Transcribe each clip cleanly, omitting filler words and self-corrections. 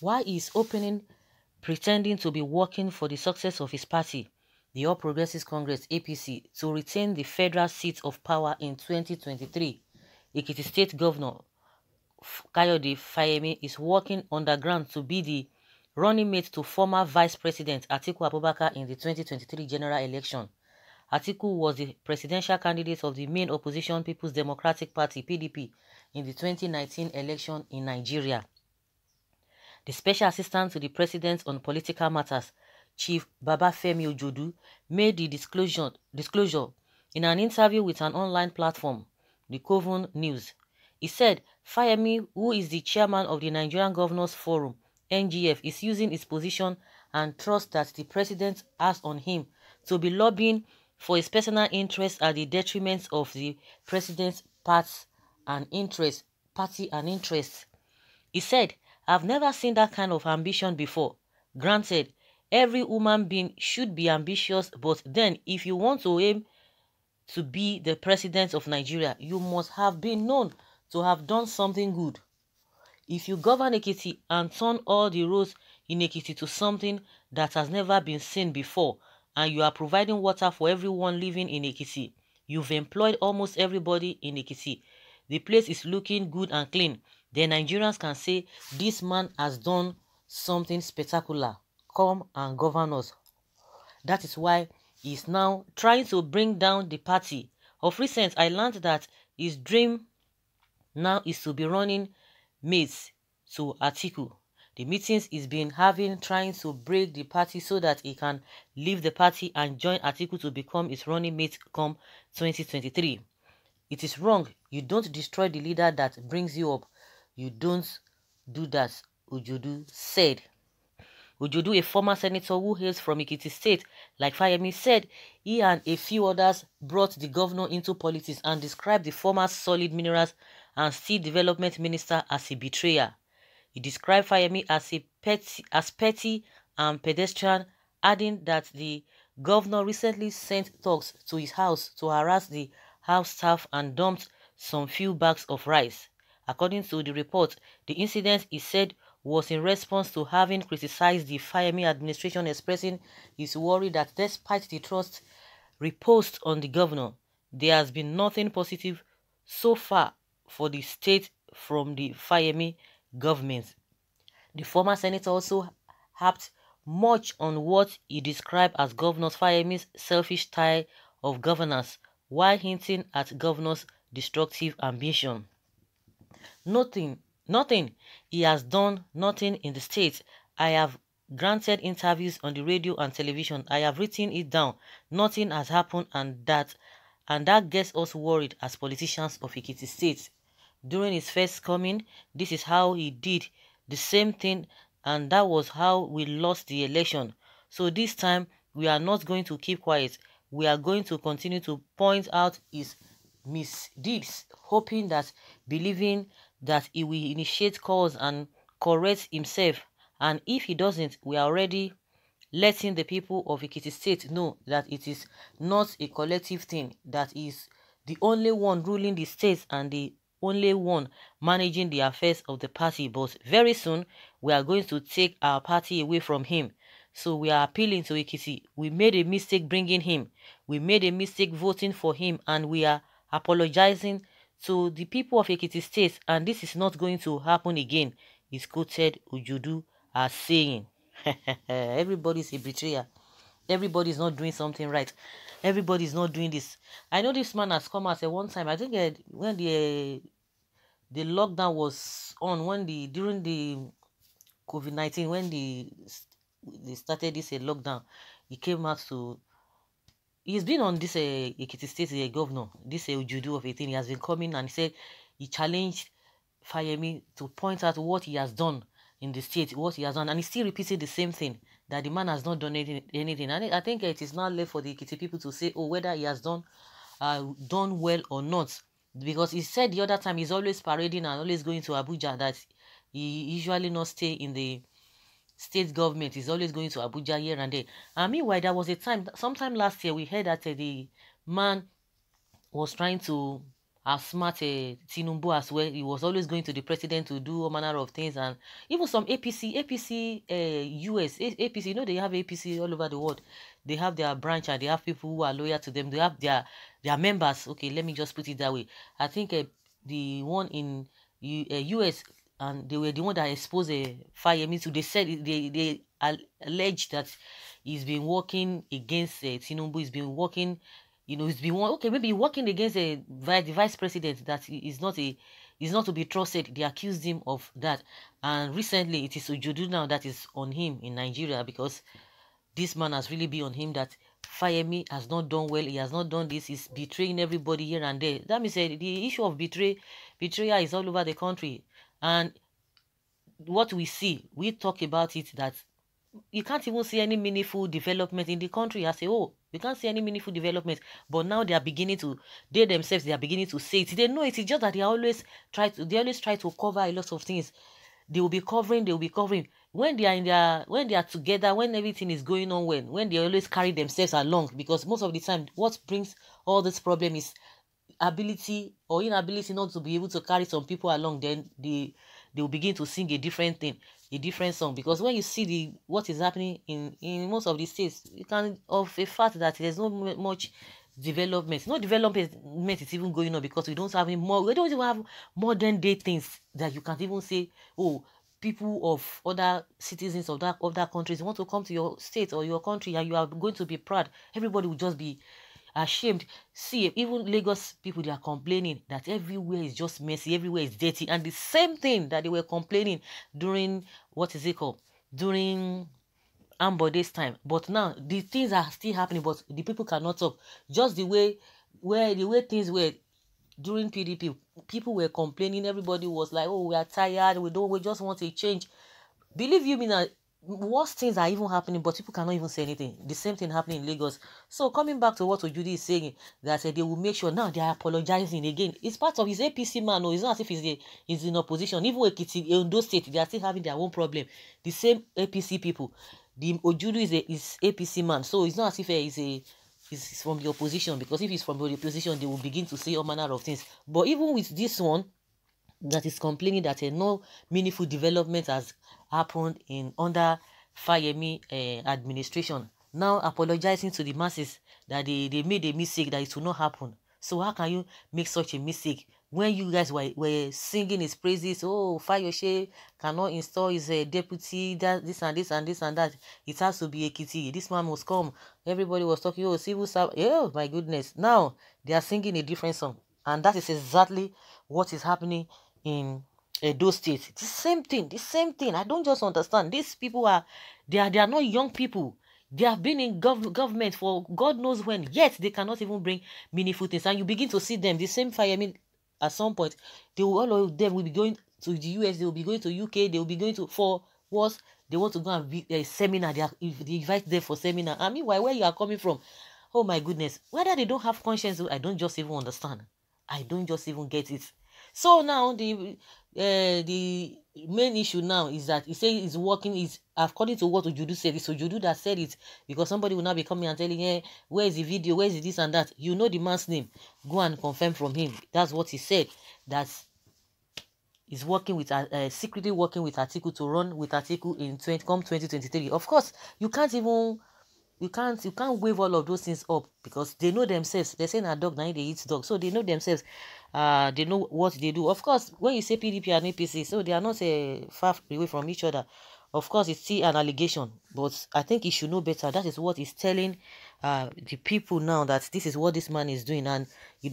Why is opening pretending to be working for the success of his party, the All Progressives Congress (APC), to retain the federal seat of power in 2023. Ekiti State Governor Kayode Fayemi is working underground to be the running mate to former Vice President Atiku Abubakar in the 2023 general election. Atiku was the presidential candidate of the main opposition People's Democratic Party (PDP) in the 2019 election in Nigeria. The Special Assistant to the President on Political Matters, Chief Babafemi Ojodu, made the disclosure in an interview with an online platform, the Coven News. He said Fayemi, who is the chairman of the Nigerian Governors Forum, NGF, is using his position and trust that the president has on him to be lobbying for his personal interests at the detriment of the president's party and interests. He said, "I've never seen that kind of ambition before. Granted, every human being should be ambitious, but then if you want to aim to be the president of Nigeria, you must have been known to have done something good. If you govern Ekiti and turn all the roads in Ekiti to something that has never been seen before, and you are providing water for everyone living in Ekiti, you've employed almost everybody in Ekiti, the place is looking good and clean, then Nigerians can say this man has done something spectacular. Come and govern us." That is why he is now trying to bring down the party. Of recent, I learned that his dream now is to be running mates to Atiku. The meetings he's been having trying to break the party so that he can leave the party and join Atiku to become his running mate come 2023. It is wrong. You don't destroy the leader that brings you up. You don't do that, Ojodu said. Ojodu, a former senator who hails from Ekiti State, like Fayemi, said he and a few others brought the governor into politics and described the former solid minerals and steel development minister as a betrayer. He described Fayemi as petty and pedestrian, adding that the governor recently sent thugs to his house to harass the house staff and dumped some few bags of rice. According to the report, the incident, he said, was in response to having criticized the Fayemi administration, expressing his worry that despite the trust reposed on the governor, there has been nothing positive so far for the state from the Fayemi government. The former senator also harped much on what he described as Governor Fayemi's selfish style of governance, while hinting at governor's destructive ambition. Nothing he has done, nothing in the state. I have granted interviews on the radio and television. I have written it down. Nothing has happened, and that gets us worried as politicians of Ekiti State. During his first coming, this is how he did the same thing, and that was how we lost the election. So this time, we are not going to keep quiet. We are going to continue to point out his misdeeds, hoping that, believing that he will initiate calls and correct himself. And if he doesn't, we are already letting the people of Ekiti State know that it is not a collective thing, that is the only one ruling the state and the only one managing the affairs of the party. But very soon, we are going to take our party away from him. So we are appealing to Ekiti. We made a mistake bringing him. We made a mistake voting for him, and we are apologizing to the people of Ekiti State, and this is not going to happen again, is quoted Ojodu as saying. Everybody's a betrayer. Everybody's not doing something right. Everybody's not doing this. I know this man has come out at one time. I think when the lockdown was on, during the COVID-19, when they started this lockdown, he came out to. He's been on this Ekiti State governor, this Ojodu of 18. He has been coming and he said he challenged Fayemi to point out what he has done in the state, what he has done, and he's still repeating the same thing, that the man has not done anything. And I think it is now left for the Ekiti people to say, oh, whether he has done well or not, because he said the other time he's always parading and always going to Abuja, that he usually not stay in the state government, is always going to Abuja here and there. And meanwhile, there was a time, sometime last year, we heard that the man was trying to smart Tinubu as well. He was always going to the president to do all manner of things, and even some APC, US, APC. You know, they have APC all over the world. They have their branch and they have people who are loyal to them. They have their members. Okay, let me just put it that way. I think the one in US, and they were the one that exposed Fayemi'S to. They said they alleged that he's been working against Tinubu. He's been working, you know, he's been okay, maybe working against the vice president that is not to be trusted. They accused him of that, and recently it is Ojudu now that is on him in Nigeria, because this man has really been on him that Fayemi has not done well. He has not done this. He's betraying everybody here and there. That means the issue of betrayal is all over the country, and what we see, we talk about it, that you can't even see any meaningful development in the country as a whole. You can't see any meaningful development. But now they are beginning to, they themselves, are beginning to say it. They know it. It's just that they always try to cover a lot of things. They will be covering. When they are together, when everything is going on, when they always carry themselves along, because most of the time, what brings all this problem is ability or inability not to be able to carry some people along. Then they will begin to sing a different thing, a different song. Because when you see what is happening in most of the states, you can, of a fact that there's not much development. No development is even going on, because we don't even have modern day things that you can't even say, oh, people of other citizens of other countries want to come to your state or your country and you are going to be proud. Everybody will just be ashamed. See, even Lagos people, they are complaining that everywhere is just messy, everywhere is dirty, and the same thing that they were complaining during, what is it called, during Ambode's time. But now the things are still happening, but the people cannot talk. Just the way things were during PDP, people were complaining. Everybody was like, oh, we are tired, we just want a change. Believe you me, now worse things are even happening, but people cannot even say anything. The same thing happening in Lagos. So coming back to what Ojude is saying, that they will make sure now they are apologizing again. It's part of his APC man. No, it's not as if he's in opposition. Even in those states, they are still having their own problem. The same APC people. The Ojude is APC man. So it's not as if he's from the opposition, because if he's from the opposition, they will begin to say all manner of things. But even with this one, that is complaining that no meaningful development has happened under Fayemi administration, now apologizing to the masses that they made a mistake, that it will not happen. So how can you make such a mistake when you guys were singing his praises? Oh, Fayose cannot install his deputy, that this and this and this and that. It has to be Ekiti. This man must come. Everybody was talking, oh, civil servant. Oh, my goodness. Now they are singing a different song. And that is exactly what is happening in those states. The same thing. I don't just understand. These people they are not young people. They have been in government for God knows when, yet they cannot even bring meaningful things. And you begin to see them, the same Fayemi, at some point, all of them will be going to the US, they will be going to UK, they will be going to, for what? They want to go and be a seminar. They invite them for seminar. I mean, where you are coming from? Oh my goodness. Whether they don't have conscience, I don't just even understand. I don't just even get it. So now the main issue now is that he says he's working, is according to what Ojudu said. It's Ojudu that said it, because somebody will now be coming and telling, hey, where is the video, where is this and that? You know the man's name. Go and confirm from him. That's what he said. That he's working with secretly working with Atiku to run with Atiku in 2023. Of course, you can't wave all of those things up, because they know themselves. They say a dog, now they eat dog. So they know themselves. They know what they do. Of course, when you say PDP and APC, so they are not far away from each other. Of course, it's still an allegation, but I think he should know better. That is what he's telling the people now, that this is what this man is doing. And,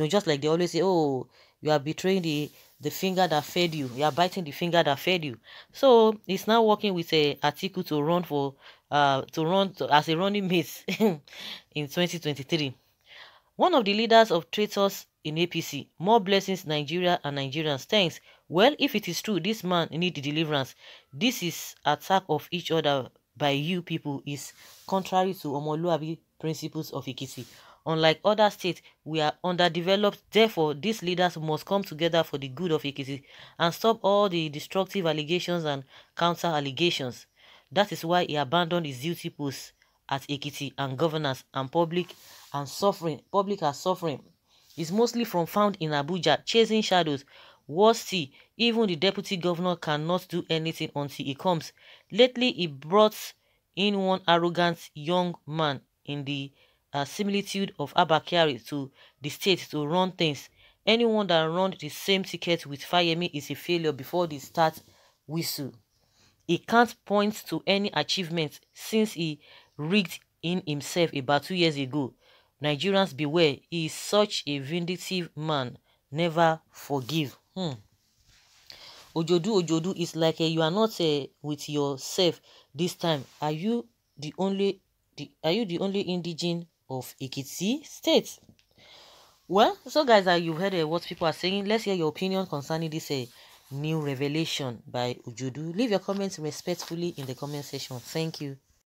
just like they always say, oh, you are betraying the finger that fed you. You are biting the finger that fed you. So he's now working with Atiku to run as a running mate in 2023. One of the leaders of traitors in APC, more blessings Nigeria and Nigerians. Thanks. Well, if it is true, this man needs deliverance. This is attack of each other by you people is contrary to Omoluabi principles of Ekiti. Unlike other states, we are underdeveloped. Therefore, these leaders must come together for the good of Ekiti and stop all the destructive allegations and counter allegations. That is why he abandoned his duty posts at Ekiti and governance and public are suffering. is mostly from found in Abuja, chasing shadows. Worse still, even the deputy governor cannot do anything until he comes. Lately, he brought in one arrogant young man in the similitude of Abakari to the state to run things. Anyone that runs the same ticket with Fayemi is a failure before they start whistle. He can't point to any achievement since he rigged in himself about 2 years ago. Nigerians beware, he is such a vindictive man. Never forgive. Ojodu is like you are not with yourself this time. Are you the only indigene of Ekiti State? Well, so guys, you've heard what people are saying. Let's hear your opinion concerning this new revelation by Ojodu. Leave your comments respectfully in the comment section. Thank you.